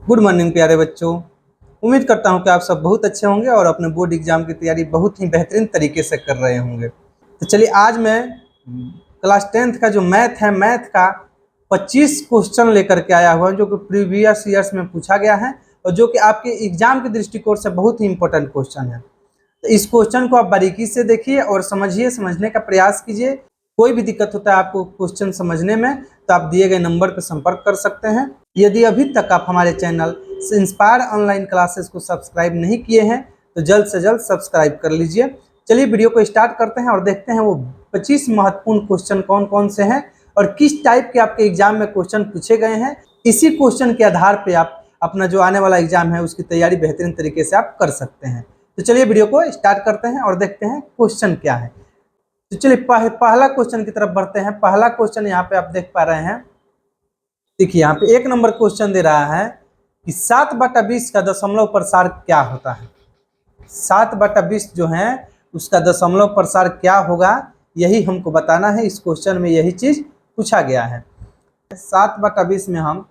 Good morning प्यारे बच्चों। उम्मीद करता हूं कि आप सब बहुत अच्छे होंगे और अपने बोर्ड एग्जाम की तैयारी बहुत ही बेहतरीन तरीके से कर रहे होंगे। तो चलिए आज मैं क्लास 10th का जो मैथ है, मैथ का 25 क्वेश्चन लेकर के आया हुआ हूं जो कि प्रीवियस ईयर्स में पूछा गया है और जो कि आपके एग्जाम के दृष्टिकोण से बहुत ही इंपॉर्टेंट क्वेश्चन है। तो इस क्वेश्चन को आप बारीकी से देखिए और समझिए, समझने का प्रयास कीजिए। कोई भी दिक्कत होता है आपको क्वेश्चन समझने में तो आप दिए गए नंबर पर संपर्क कर सकते हैं। यदि अभी तक आप हमारे चैनल इंस्पायर ऑनलाइन क्लासेस को सब्सक्राइब नहीं किए हैं तो जल्द से जल्द सब्सक्राइब कर लीजिए। चलिए वीडियो को स्टार्ट करते हैं और देखते हैं वो 25 महत्वपूर्ण क्वेश्चन कौन कौन से हैं और किस टाइप के आपके एग्जाम में क्वेश्चन पूछे गए हैं। इसी क्वेश्चन के आधार पर आप अपना जो आने वाला एग्जाम है उसकी तैयारी बेहतरीन तरीके से आप कर सकते हैं। तो चलिए वीडियो को स्टार्ट करते हैं और देखते हैं क्वेश्चन क्या है। तो चलिए पहला क्वेश्चन की तरफ बढ़ते हैं। पहला क्वेश्चन यहाँ पे आप देख पा रहे हैं। देखिए यहाँ पे 1 नंबर क्वेश्चन दे रहा है कि 7/20 का दशमलव प्रसार क्या होता है। 7/20 जो है उसका दशमलव प्रसार क्या होगा, यही हमको बताना है। इस क्वेश्चन में यही चीज पूछा गया है। 7/20 में हम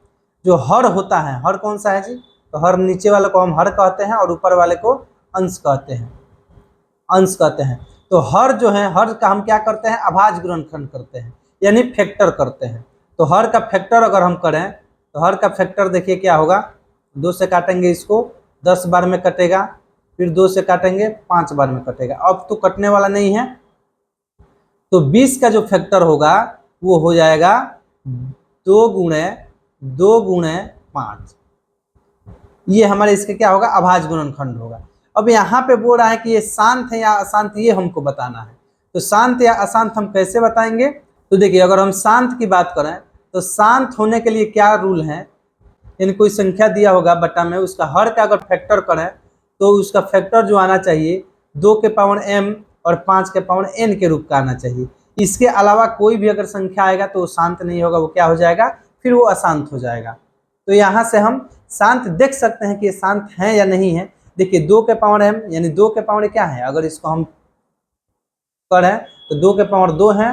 जो हर होता है, हर कौन सा है जी, तो हर नीचे वाले को हम हर कहते हैं और ऊपर वाले को अंश कहते हैं, अंश कहते हैं। तो हर जो है, हर का हम क्या करते हैं, अभाज्य गुणनखंड करते हैं, यानी फैक्टर करते हैं। तो हर का फैक्टर अगर हम करें तो हर का फैक्टर देखिए क्या होगा। 2 से काटेंगे इसको 10 बार में कटेगा, फिर 2 से काटेंगे 5 बार में कटेगा। अब तो कटने वाला नहीं है, तो 20 का जो फैक्टर होगा वो हो जाएगा 2 गुणे 2 गुणे 5। ये हमारे इसके क्या होगा, अभाज्य गुणनखंड होगा। अब यहाँ पे बोल रहा है कि ये शांत है या अशांत, ये हमको बताना है। तो शांत या अशांत हम कैसे बताएंगे, तो देखिए अगर हम शांत की बात करें तो शांत होने के लिए क्या रूल है, यानी कोई संख्या दिया होगा बटा में, उसका हर का अगर फैक्टर करें तो उसका फैक्टर जो आना चाहिए 2 के पावर m और 5 के पावर n के रूप का आना चाहिए। इसके अलावा कोई भी अगर संख्या आएगा तो वो शांत नहीं होगा, वो क्या हो जाएगा, फिर वो अशांत हो जाएगा। तो यहाँ से हम शांत देख सकते हैं कि ये शांत है या नहीं है। देखिए 2 के पावर m यानी 2 के पावर क्या है, अगर इसको हम करें तो 2 के पावर 2 है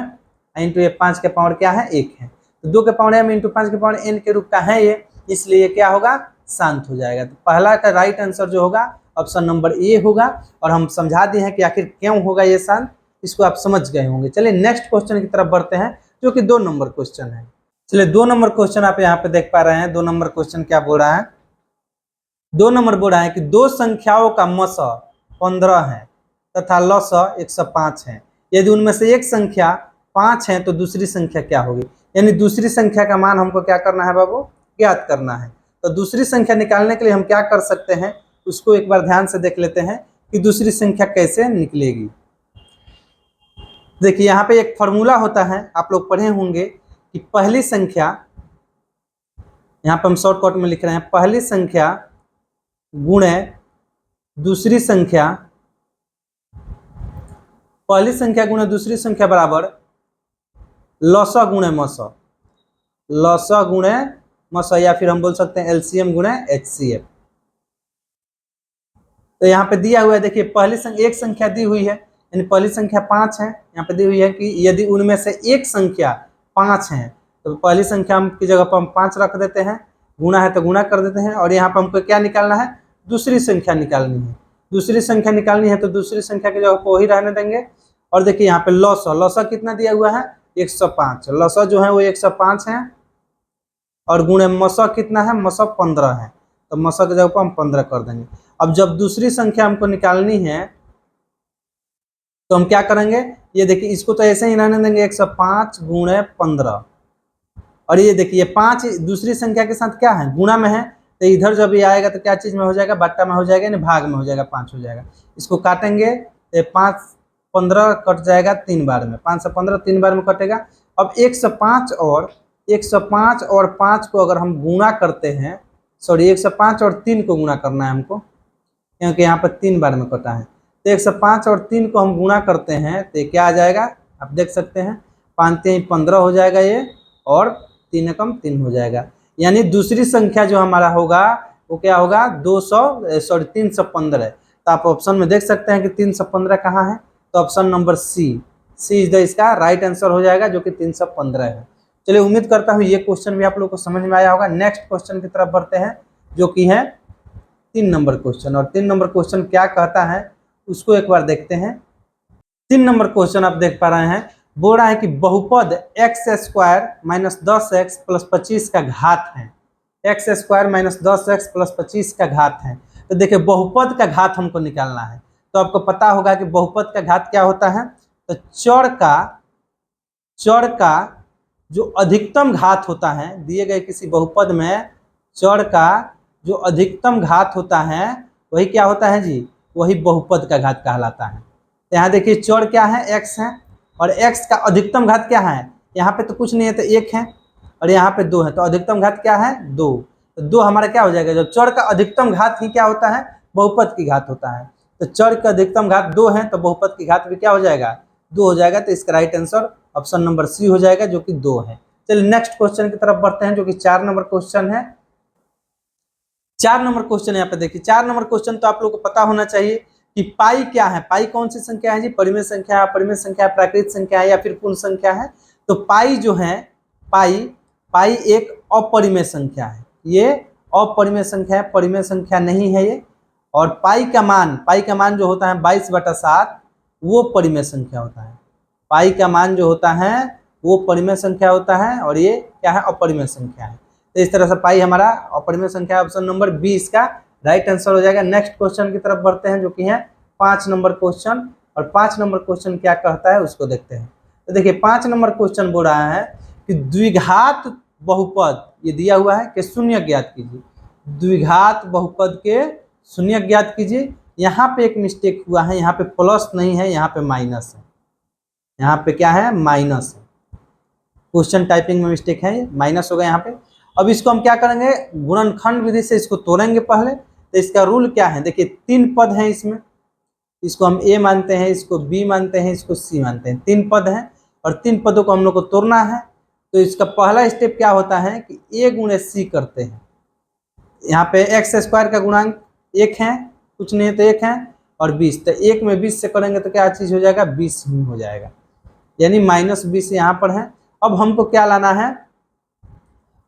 इंटू ये 5 के पावर क्या है, 1 है। तो 2 के पावर m इंटू 5 के पावर n के रूप का है ये, इसलिए ये क्या होगा, शांत हो जाएगा। तो पहला का राइट आंसर जो होगा ऑप्शन नंबर ए होगा। और हम समझा दिए हैं कि आखिर क्यों होगा ये शांत, इसको आप समझ गए होंगे। चलिए नेक्स्ट क्वेश्चन की तरफ बढ़ते हैं जो कि 2 नंबर क्वेश्चन है। चलिए 2 नंबर क्वेश्चन आप यहाँ पे देख पा रहे हैं। 2 नंबर क्वेश्चन क्या बोल रहा है, 2 नंबर बोल रहा है कि 2 संख्याओं का मस 15 है तथा लस 105 है। यदि उनमें से एक संख्या 5 है तो दूसरी संख्या क्या होगी, यानी दूसरी संख्या का मान हमको क्या करना है बाबू, ज्ञात करना है। तो दूसरी संख्या निकालने के लिए हम क्या कर सकते हैं, उसको एक बार ध्यान से देख लेते हैं कि दूसरी संख्या कैसे निकलेगी। देखिए यहाँ पे एक फॉर्मूला होता है, आप लोग पढ़े होंगे कि पहली संख्या, यहाँ पे हम शॉर्टकट में लिख रहे हैं, पहली संख्या गुणे दूसरी संख्या, पहली संख्या गुणे दूसरी संख्या बराबर लसा गुणे मस, लसा गुणे मस, या फिर हम बोल सकते हैं एलसीएम गुणे एचसीएफ। तो यहाँ पे दिया हुआ है, देखिए पहली संख्या, एक संख्या दी हुई है यानी पहली संख्या 5 है। यहाँ पे दी हुई है कि यदि उनमें से एक संख्या 5 है तो पहली संख्या की जगह पर हम 5 रख देते हैं, गुणा है तो गुणा कर देते हैं। और यहाँ पर हमको क्या निकालना है, दूसरी संख्या निकालनी है। दूसरी संख्या निकालनी है तो दूसरी संख्या की जगह पर वही रहने देंगे। और देखिए यहाँ पे लसा, लसा कितना दिया हुआ है, 105। लसा जो है वो 105 है और गुणे मसा कितना है, मसा 15 है। तो मसा की जगह पर हम 15 कर देंगे। अब जब दूसरी संख्या हमको निकालनी है तो हम क्या करेंगे, ये देखिए इसको तो ऐसे ही रहने देंगे 105 गुणे 15। और ये देखिए 5 दूसरी संख्या के साथ क्या है, गुणा में है, तो इधर जब ये आएगा तो क्या चीज में हो जाएगा, बट्टा में हो जाएगा, यानी भाग में हो जाएगा, 5 हो जाएगा। इसको काटेंगे तो 5 15 कट जाएगा 3 बार में, 5 से 15 3 बार में कटेगा। अब 105 और 5 को अगर हम गुणा करते हैं, सॉरी 105 और 3 को गुणा करना है हमको, क्योंकि यहाँ पर 3 बार में कटा है। तो 105 और 3 को हम गुणा करते हैं तो क्या आ जाएगा, आप देख सकते हैं 5 3 15 हो जाएगा ये, और 3 एकम 3 हो जाएगा। यानी दूसरी संख्या जो हमारा होगा वो क्या होगा, 315। तो आप ऑप्शन में देख सकते हैं कि 315 कहाँ है, तो option number C is the इसका राइट आंसर हो जाएगा, जो कि 315 है। चलिए उम्मीद करता हूँ ये क्वेश्चन भी आप लोग को समझ में आया होगा। नेक्स्ट क्वेश्चन की तरफ बढ़ते हैं जो कि है 3 नंबर क्वेश्चन। और 3 नंबर क्वेश्चन क्या कहता है उसको एक बार देखते हैं। 3 नंबर क्वेश्चन आप देख पा रहे हैं, बोल रहा है कि बहुपद x square minus 10x plus 25 का घात है। X square minus 10x plus 25 का घात है। तो देखिए बहुपद का घात हमको निकालना है, तो आपको पता होगा कि बहुपद का घात क्या होता है। तो चर का जो अधिकतम घात होता है दिए गए किसी बहुपद में, चर का जो अधिकतम घात होता है वही क्या होता है जी, वही बहुपद का घात कहलाता है। तो यहाँ देखिए चर क्या है, x है, और x का अधिकतम घात क्या है, यहाँ पे तो कुछ नहीं है तो 1 है, और यहाँ पे 2 है, तो अधिकतम घात क्या है 2। तो 2 हमारा क्या हो जाएगा, जब चर का अधिकतम घात ही क्या होता है, बहुपद की घात होता है। तो चर का अधिकतम घात 2 है तो बहुपद की घात भी क्या हो जाएगा, 2 हो जाएगा। तो इसका right answer option number C हो जाएगा जो कि 2 है। चलिए नेक्स्ट क्वेश्चन की तरफ बढ़ते हैं जो कि 4 नंबर क्वेश्चन है। 4 नंबर क्वेश्चन यहाँ पे देखिए, 4 नंबर क्वेश्चन तो आप लोगों को पता होना चाहिए कि पाई क्या है। पाई कौन सी संख्या है जी, परिमेय संख्या, अपरिमेय संख्या, प्राकृत संख्या है या फिर पूर्ण संख्या है। तो पाई जो है, पाई एक अपरिमेय संख्या है, ये अपरिमेय संख्या है, परिमेय संख्या नहीं है ये। और पाई का मान जो होता है 22/7 वो परिमेय संख्या होता है। पाई का मान जो होता है वो परिमेय संख्या होता है और ये क्या है, अपरिमेय संख्या है। तो इस तरह से पाई हमारा अपरिमेय संख्या, ऑप्शन नंबर बी इसका राइट आंसर हो जाएगा। नेक्स्ट क्वेश्चन की तरफ बढ़ते हैं जो कि है 5 नंबर क्वेश्चन। और 5 नंबर क्वेश्चन क्या कहता है उसको देखते हैं। तो देखिए 5 नंबर क्वेश्चन बोल रहा है कि द्विघात बहुपद, ये दिया हुआ है कि शून्य ज्ञात कीजिए। द्विघात बहुपद के शून्य ज्ञात कीजिए। यहाँ पे एक मिस्टेक हुआ है, यहाँ पे प्लस नहीं है, यहाँ पे माइनस है। यहाँ पे क्या है, माइनस है। क्वेश्चन टाइपिंग में मिस्टेक है, माइनस होगा यहाँ पे। अब इसको हम क्या करेंगे, गुणनखंड विधि से इसको तोड़ेंगे पहले। तो इसका रूल क्या है, देखिए 3 पद हैं इसमें, इसको हम ए मानते हैं, इसको बी मानते हैं, इसको सी मानते हैं। 3 पद हैं और 3 पदों को हम लोग को तोड़ना है। तो इसका पहला स्टेप क्या होता है कि ए गुणे सी करते हैं। यहाँ पे एक्स स्क्वायर का गुणांक 1 है, कुछ नहीं है तो 1 है, और 20। तो 1 में 20 से करेंगे तो क्या चीज़ हो जाएगा, 20 ही हो जाएगा, यानी -20 यहाँ पर है। अब हमको क्या लाना है,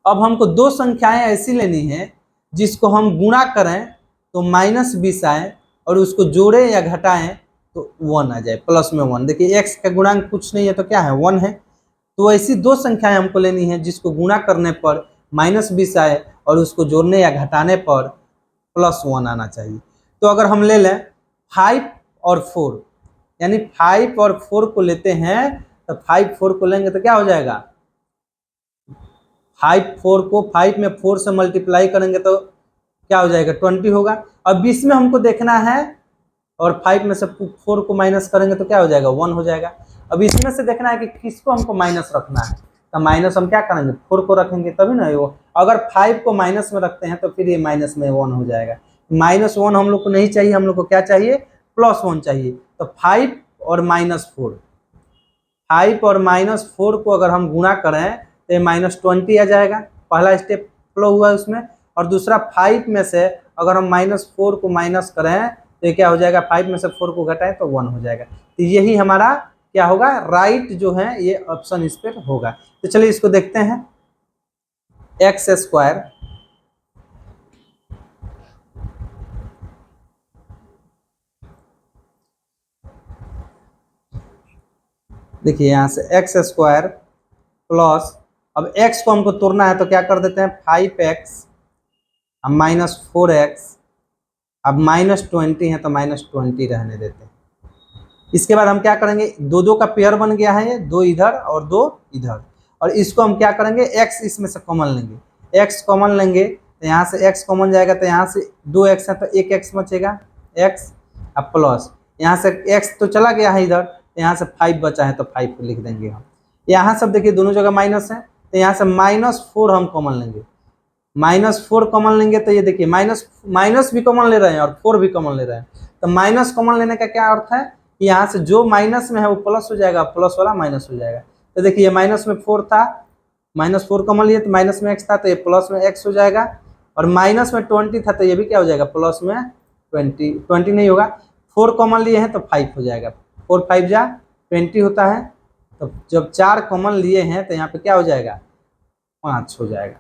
अब हमको 2 संख्याएं ऐसी लेनी है जिसको हम गुणा करें तो -20 आए और उसको जोड़े या घटाएं तो 1 आ जाए, प्लस में 1। देखिए x का गुणांक कुछ नहीं है तो क्या है, 1 है। तो ऐसी 2 संख्याएं हमको लेनी है जिसको गुणा करने पर -20 आए और उसको जोड़ने या घटाने पर +1 आना चाहिए। तो अगर हम ले लें 5 और 4, यानी 5 और 4 को लेते हैं, तो 5 4 को लेंगे तो क्या हो जाएगा, 5 में 4 से मल्टीप्लाई करेंगे तो क्या हो जाएगा, 20 होगा। अब इसमें हमको देखना है, और 5 में से 4 को माइनस करेंगे तो क्या हो जाएगा, 1 हो जाएगा। अब इसमें से देखना है कि किसको हमको माइनस रखना है। तो माइनस हम क्या करेंगे, 4 को रखेंगे तभी ना वो। अगर 5 को माइनस में रखते हैं तो फिर ये माइनस में 1 हो जाएगा। -1 हम लोग को नहीं चाहिए, हम लोग को क्या चाहिए, +1 चाहिए। तो 5 और -4, 5 और -4 को अगर हम गुणा करें तो ये -20 आ जाएगा। पहला स्टेप फ्लो हुआ उसमें। और दूसरा 5 में से अगर हम -4 को माइनस करें तो ये क्या हो जाएगा, 5 में से 4 को घटाएं तो 1 हो जाएगा। तो यही हमारा क्या होगा, राइट जो है ये ऑप्शन इस पर होगा। तो चलिए इसको देखते हैं। एक्स स्क्वायर देखिए यहाँ से एक्स स्क्वायर प्लस, अब x को हमको तोड़ना है तो क्या कर देते हैं, 5x अब -4x, अब -20 है तो -20 रहने देते हैं। इसके बाद हम क्या करेंगे, 2 का पेयर बन गया है ये, 2 इधर और 2 इधर। और इसको हम क्या करेंगे, x इसमें से कॉमन लेंगे। x कॉमन लेंगे तो यहाँ से x कॉमन जाएगा, तो यहाँ से 2x है तो 1x बचेगा, x अब प्लस यहाँ से x तो चला गया है इधर, तो यहाँ से 5 बचा है तो 5 को लिख देंगे हम। यहाँ सब देखिए दोनों जगह माइनस है, तो यहाँ से -4 हम कॉमन लेंगे। -4 कॉमन लेंगे तो ये देखिए माइनस भी कॉमन ले रहे हैं और 4 भी कॉमन ले रहे हैं। तो माइनस कॉमन लेने का क्या अर्थ है कि यहाँ से जो माइनस में है वो प्लस हो जाएगा, प्लस वाला माइनस हो जाएगा। तो देखिए माइनस में 4 था, -4 कॉमन लिए तो माइनस में x था तो ये प्लस में x हो जाएगा। और माइनस में 20 था तो ये भी क्या हो जाएगा, प्लस में 20 नहीं होगा, 4 कॉमन लिए हैं तो 5 हो जाएगा। 4 5 जा 20 होता है। तो जब 4 कॉमन लिए हैं तो यहाँ पे क्या हो जाएगा, 5 हो जाएगा।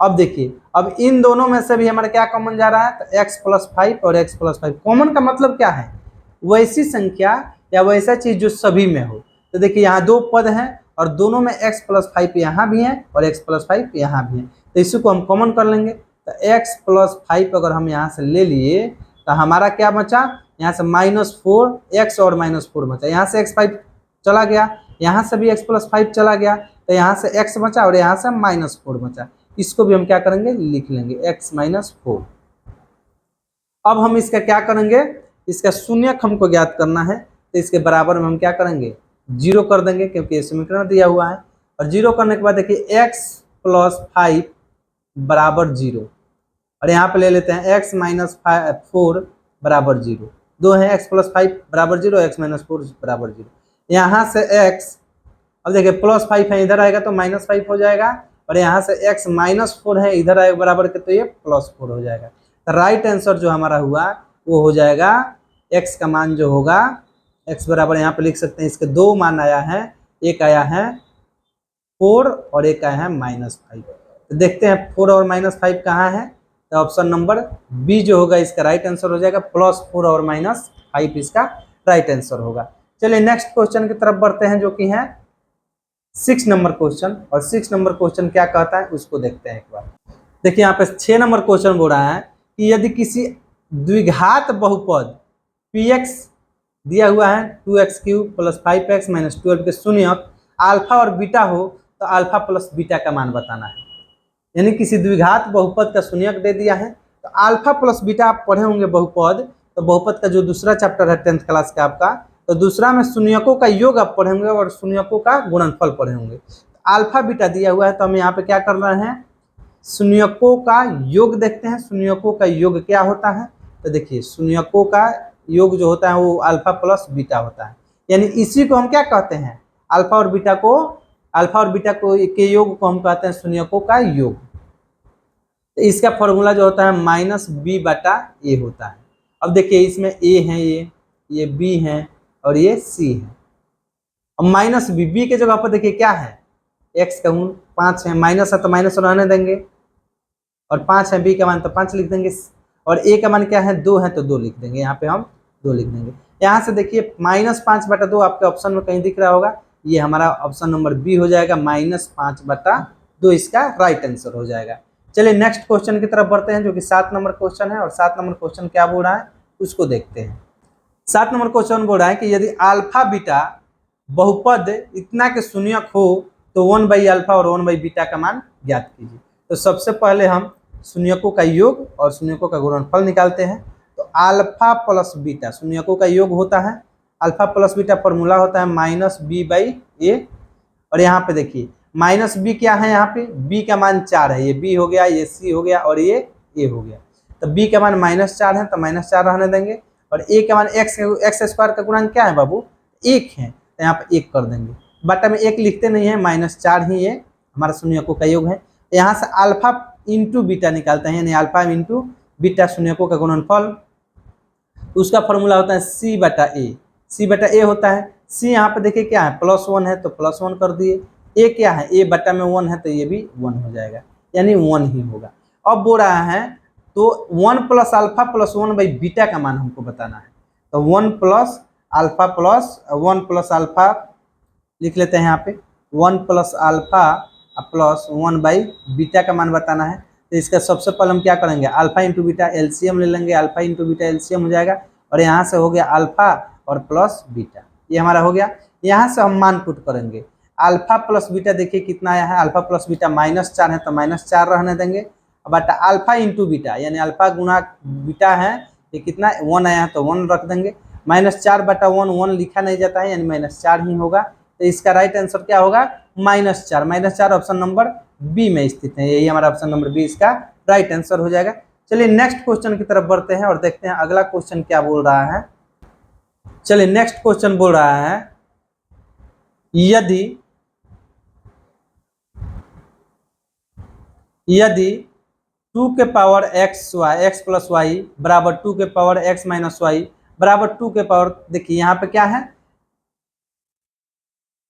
अब देखिए, अब इन दोनों में से भी हमारा क्या कॉमन जा रहा है, तो x+5 और x+5। कॉमन का मतलब क्या है, वैसी संख्या या वैसा चीज जो सभी में हो। तो देखिए यहाँ दो पद हैं और दोनों में x+5 यहाँ भी है और x+5 यहाँ भी है, तो इसी को हम कॉमन कर लेंगे। तो x+5 अगर हम यहाँ से ले लिए तो हमारा क्या बचा, यहाँ से -4 x और -4 बचा, यहाँ से x5 चला गया, यहाँ से भी x+5 चला गया, तो यहाँ से x बचा और यहाँ से -4 बचा। इसको भी हम क्या करेंगे, लिख लेंगे x-4। अब हम इसका क्या करेंगे, इसका शून्यक हमको ज्ञात करना है, तो इसके बराबर में हम क्या करेंगे, 0 कर देंगे, क्योंकि ये समीकरण दिया हुआ है। और 0 करने के बाद देखिए x+5 बराबर 0, और यहाँ पे ले लेते हैं x-4 बराबर 0। दो है x+5 बराबर 0, x-4 बराबर 0। यहाँ से x, अब देखिए +5 है, इधर आएगा तो -5 हो जाएगा, और यहाँ से x-4 है, इधर आएगा बराबर के, तो ये +4 हो जाएगा। तो राइट आंसर जो हमारा हुआ वो हो जाएगा, x का मान जो होगा, x बराबर यहाँ पे लिख सकते हैं, इसके दो मान आया है, एक आया है 4 और एक आया है -5। तो देखते हैं 4 और -5 कहाँ है, तो ऑप्शन नंबर बी जो होगा इसका राइट आंसर हो जाएगा, +4 और -5 इसका राइट आंसर होगा। चलिए नेक्स्ट क्वेश्चन की तरफ बढ़ते हैं, जो कि है 6 नंबर क्वेश्चन। और 6 नंबर क्वेश्चन क्या कहता है उसको देखते हैं एक बार। देखिए यहाँ पे 6 नंबर क्वेश्चन बोल रहा है कि यदि किसी द्विघात बहुपद px दिया हुआ है 2x³ + 5x - 12 के शून्यक अल्फा और बीटा हो, तो अल्फा प्लस बीटा का मान बताना है। यानी किसी द्विघात बहुपद का शून्यक दे दिया है, तो अल्फा प्लस बीटा आप पढ़े होंगे बहुपद, तो बहुपद का जो दूसरा चैप्टर है 10th क्लास का आपका, तो दूसरा में शून्यकों का योग आप पढ़े होंगे और शून्यकों का गुणनफल पढ़े होंगे। अल्फा बीटा दिया हुआ है, तो हम यहाँ पे क्या कर रहे हैं, शून्यकों का योग देखते हैं। शून्यकों का योग क्या होता है, तो देखिए शून्यकों का योग जो होता है वो अल्फा प्लस बीटा होता है, यानी इसी को हम क्या कहते हैं, अल्फा और बीटा को के योग को हम कहते हैं शून्यकों का योग। तो इसका फॉर्मूला जो होता है -b/a होता है। अब देखिए इसमें a है, ये b है और ये c है। अब -b के जगह पर देखिए क्या है, x का गुण 5 है, माइनस है तो माइनस रहने देंगे, और 5 है b का मान तो 5 लिख देंगे, और a का मान क्या है 2 है तो 2 लिख देंगे, यहाँ पे हम 2 लिख देंगे। यहाँ से देखिए -5/2 आपके ऑप्शन में कहीं दिख रहा होगा, ये हमारा ऑप्शन नंबर बी हो जाएगा, -5/2 इसका राइट आंसर हो जाएगा। चलिए नेक्स्ट क्वेश्चन की तरफ बढ़ते हैं, जो कि 7 नंबर क्वेश्चन है। और 7 नंबर क्वेश्चन क्या बोल रहा है उसको देखते हैं। 7 नंबर क्वेश्चन बोल रहा है कि यदि अल्फा बीटा बहुपद इतना के शून्यक हो तो 1/अल्फा और 1/बीटा का मान ज्ञात कीजिए। तो सबसे पहले हम शून्यकों का योग और शून्यकों का गुणनफल निकालते हैं। तो अल्फा प्लस बीटा शून्यकों का योग होता है, अल्फा प्लस बीटा फॉर्मूला होता है -b/a। और यहाँ पे देखिए -b क्या है, यहाँ पे b का मान 4 है, ये b हो गया, ये c हो गया और ये a हो गया। तो b का मान -4 है तो -4 रहने देंगे, और a का मान x² का गुणांक क्या है बाबू, 1 है, तो यहाँ पे 1 कर देंगे। बटा में 1 लिखते नहीं है, -4 ही ये हमारा शून्यकों का योग है। यहाँ से अल्फा इंटू बीटा निकालते हैं, यानी अल्फा इंटू बीटा शून्यकों का गुणनफल, उसका फॉर्मूला होता है c/a होता है। c यहाँ पे देखिए क्या है, +1 है तो +1 कर दिए, a क्या है, a बटा में 1 है तो ये भी 1 हो जाएगा, यानी 1 ही होगा। अब बोल रहा है तो 1 + अल्फा + 1/बीटा का मान हमको बताना है। तो 1 + अल्फा लिख लेते हैं यहाँ पे, 1 + अल्फा + 1/बीटा का मान बताना है। तो इसका सबसे पहले हम क्या करेंगे, अल्फा इंटू बीटा एलसीएम ले लेंगे, अल्फा इंटू बीटा एलसीएम हो जाएगा, और यहाँ से हो गया अल्फा और प्लस बीटा, ये हमारा हो गया। यहाँ से हम मान पुट करेंगे, अल्फा प्लस बीटा देखिए कितना आया है, अल्फा प्लस बीटा -4 है तो -4 रहने देंगे, बट अल्फा इंटू बीटा यानी अल्फा गुना बीटा है, ये कितना 1 आया है तो 1 रख देंगे, -4/1 1 लिखा नहीं जाता है, यानी -4 ही होगा। तो इसका राइट आंसर क्या होगा, -4 ऑप्शन नंबर बी में स्थित है, यही हमारा ऑप्शन नंबर बी इसका राइट आंसर हो जाएगा। चलिए नेक्स्ट क्वेश्चन की तरफ बढ़ते हैं और देखते हैं अगला क्वेश्चन क्या बोल रहा है। चलिए नेक्स्ट क्वेश्चन बोल रहा है, यदि 2 के पावर x + y बराबर 2 के पावर x - y बराबर 2 के पावर, देखिए यहाँ पे क्या है,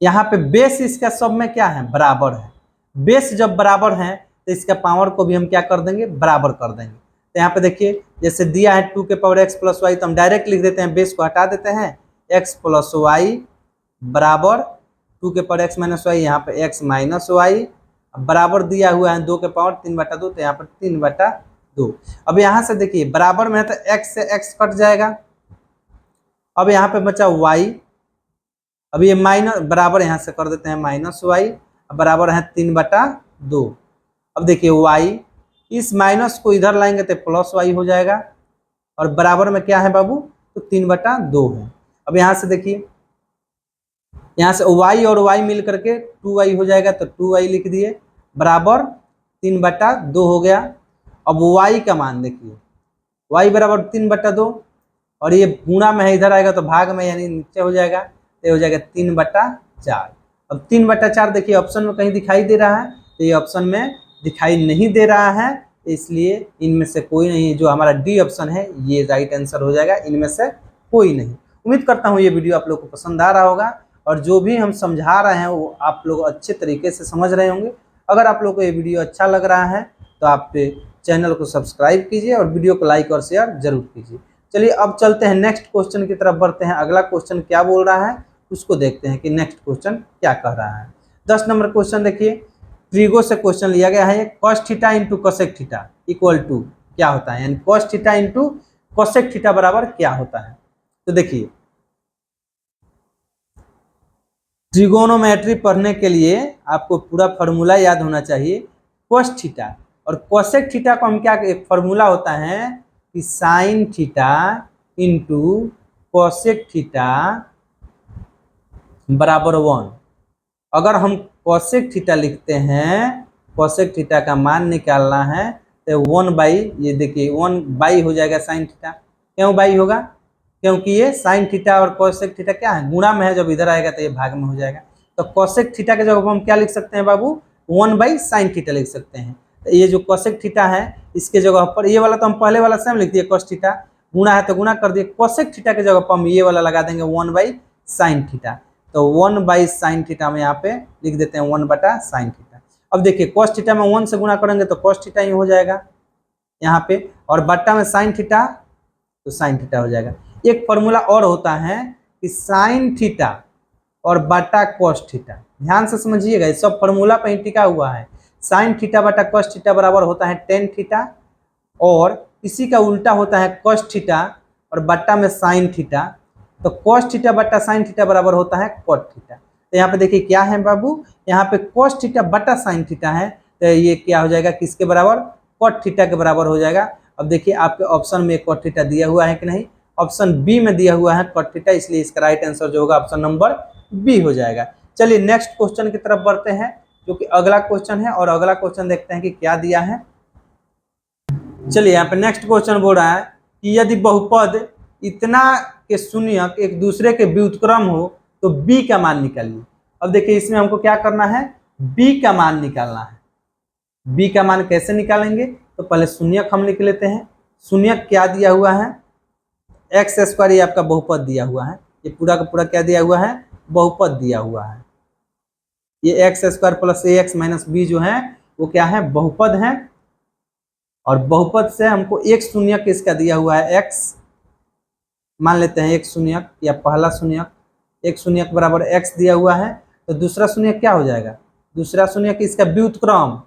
यहाँ पे बेस इसका सब में क्या है, बराबर है। बेस जब बराबर है तो इसका पावर को भी हम क्या कर देंगे, बराबर कर देंगे। तो यहाँ पे देखिए जैसे दिया है 2 के पावर x प्लस वाई, तो हम डायरेक्ट लिख देते हैं, बेस को हटा देते हैं, x प्लस वाई बराबर 2 के पावर x माइनस वाई, यहाँ पे x माइनस वाई बराबर दिया हुआ है 2 के पावर 3/2, तो यहाँ पर 3/2। अब यहाँ से देखिए बराबर में है तो x से x कट जाएगा। अब यहाँ पे बचा y, अब ये माइनस बराबर यहाँ से कर देते हैं माइनस वाई, बराबर है 3/2। अब देखिए y, इस माइनस को इधर लाएंगे तो प्लस वाई हो जाएगा, और बराबर में क्या है बाबू, तो 3/2 है। अब यहाँ से देखिए, यहाँ से y और y मिल करके 2y हो जाएगा, तो 2y लिख दिए, बराबर 3/2 हो गया। अब y का मान देखिए, y बराबर 3/2, और ये गुणा में है, इधर आएगा तो भाग में यानी नीचे हो जाएगा, तो हो जाएगा 3/4। अब 3/4 देखिए ऑप्शन में कहीं दिखाई दे रहा है, तो ये ऑप्शन में दिखाई नहीं दे रहा है, इसलिए इनमें से कोई नहीं, जो हमारा डी ऑप्शन है ये राइट आंसर हो जाएगा, इनमें से कोई नहीं। उम्मीद करता हूँ ये वीडियो आप लोग को पसंद आ रहा होगा, और जो भी हम समझा रहे हैं वो आप लोग अच्छे तरीके से समझ रहे होंगे। अगर आप लोग को ये वीडियो अच्छा लग रहा है तो आप चैनल को सब्सक्राइब कीजिए और वीडियो को लाइक और शेयर जरूर कीजिए। चलिए अब चलते हैं नेक्स्ट क्वेश्चन की तरफ बढ़ते हैं। अगला क्वेश्चन क्या बोल रहा है उसको देखते हैं कि नेक्स्ट क्वेश्चन क्या कह रहा है। 10 नंबर क्वेश्चन देखिए, ट्रिगो से क्वेश्चन लिया गया है। Cos theta into cosec theta equal to क्या होता है, यानी cos theta into cosec theta बराबर क्या होता है। तो देखिए ट्रिगोनोमेट्री पढ़ने के लिए आपको पूरा फॉर्मूला याद होना चाहिए। कॉस थीटा और कोसेक थीटा को हम क्या, एक फॉर्मूला होता है कि sine theta into cosec theta बराबर 1। अगर हम कोसेक थीटा लिखते हैं, कोसेक थीटा का मान निकालना है तो 1/, ये देखिए 1/, हो जाएगा साइन थीटा। क्यों बाई होगा, क्योंकि ये साइन थीटा और कोसेक थीटा क्या है, गुणा में है, जब इधर आएगा तो ये भाग में हो जाएगा। तो कोसेक थीटा के जगह हम क्या लिख सकते हैं बाबू, 1/sin थीटा लिख सकते हैं। तो ये जो कोसेक थीटा है इसके जगह पर ये वाला तो हम पहले वाला सेम लिख दिए, कोस थीटा, गुणा है तो गुणा कर दिए, कोसेक थीटा के जगह पर हम ये वाला लगा देंगे 1/sin थीटा। तो 1/sin थीटा में यहाँ पे लिख देते हैं 1/sin थीटा। अब देखिए कोस थीटा में 1 से गुणा करेंगे तो कोस थीटा ही हो जाएगा यहाँ पे, और बट्टा में साइन थीटा तो साइन थीटा हो जाएगा। एक फॉर्मूला और होता है कि साइन थीटा और बटा कोस थीटा, ध्यान से समझिएगा, ये सब फॉर्मूला पर ही टिका हुआ है। साइन थीटा बटा कोस थीटा बराबर होता है टेन थीटा, और इसी का उल्टा होता है कोस थीटा और बट्टा में साइन थीटा, तो कोस थीटा बटा साइन थीटा बराबर होता है कोट थीटा। तो यहाँ पे देखिए क्या है बाबू, यहाँ पे कोस थीटा बटा साइन थीटा है, तो ये क्या हो जाएगा, किसके बराबर, कोट थीटा के बराबर हो जाएगा। अब देखिए आपके ऑप्शन में कोट थीटा दिया हुआ है कि नहीं, ऑप्शन बी में दिया हुआ है कोट थीटा, इसलिए इसका राइट आंसर जो होगा ऑप्शन नंबर बी हो जाएगा। चलिए नेक्स्ट क्वेश्चन की तरफ बढ़ते हैं, जो कि अगला क्वेश्चन है, और अगला क्वेश्चन देखते हैं कि क्या दिया है। चलिए यहाँ पे नेक्स्ट क्वेश्चन बोल रहा है कि यदि बहुपद इतना के शून्यक एक दूसरे के व्युत्क्रम हो तो b का मान निकालिए। अब देखिए इसमें हमको क्या करना है, b का मान निकालना है। b का मान कैसे निकालेंगे, तो पहले शून्यक हम लिख लेते हैं। शून्यक क्या दिया हुआ है, x², ये आपका बहुपद दिया हुआ है, ये पूरा का पूरा क्या दिया हुआ है, बहुपद दिया हुआ है। ये x² plus ax minus b जो है वो क्या है, बहुपद है, और बहुपद से हमको एक शून्यक इसका दिया हुआ है x, मान लेते हैं एक शून्यक या पहला शून्यक, एक शून्यक बराबर x दिया हुआ है, तो दूसरा शून्यक क्या हो जाएगा, दूसरा शून्यक इसका व्युत्क्रम,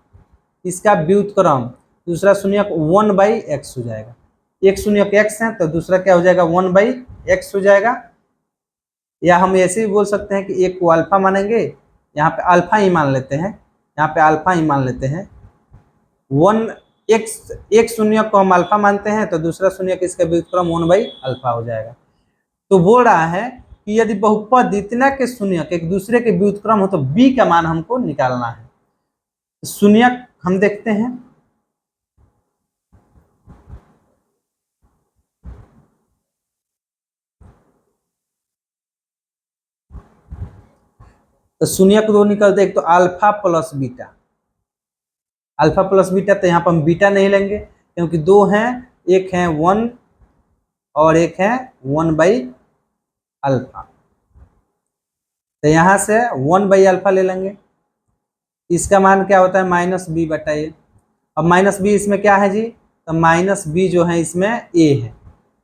इसका व्युत्क्रम, दूसरा शून्यक 1/x हो जाएगा। एक शून्यक x है तो दूसरा क्या हो जाएगा, 1/x हो जाएगा। या हम ऐसे भी बोल सकते हैं कि एक को अल्फा मानेंगे, यहाँ पे अल्फा ही मान लेते हैं, यहाँ पे अल्फा ही मान लेते हैं, एक शून्य को हम अल्फा मानते हैं तो दूसरा शून्य इसका व्युत्क्रम 1/अल्फा हो जाएगा। तो बोल रहा है कि यदि बहुपद इतना के शून्यक एक दूसरे के व्युत्क्रम हो तो b का मान हमको निकालना है। शून्यक हम देखते हैं, तो शून्यक दो निकलते, एक तो alpha plus beta, alpha plus beta, तो यहाँ पर हम बीटा नहीं लेंगे क्योंकि दो हैं, एक है 1 और एक है 1/अल्फा, तो यहाँ से 1/अल्फा ले लेंगे। इसका मान क्या होता है, -b/a, अब माइनस बी इसमें क्या है जी, तो माइनस बी जो है इसमें ए है,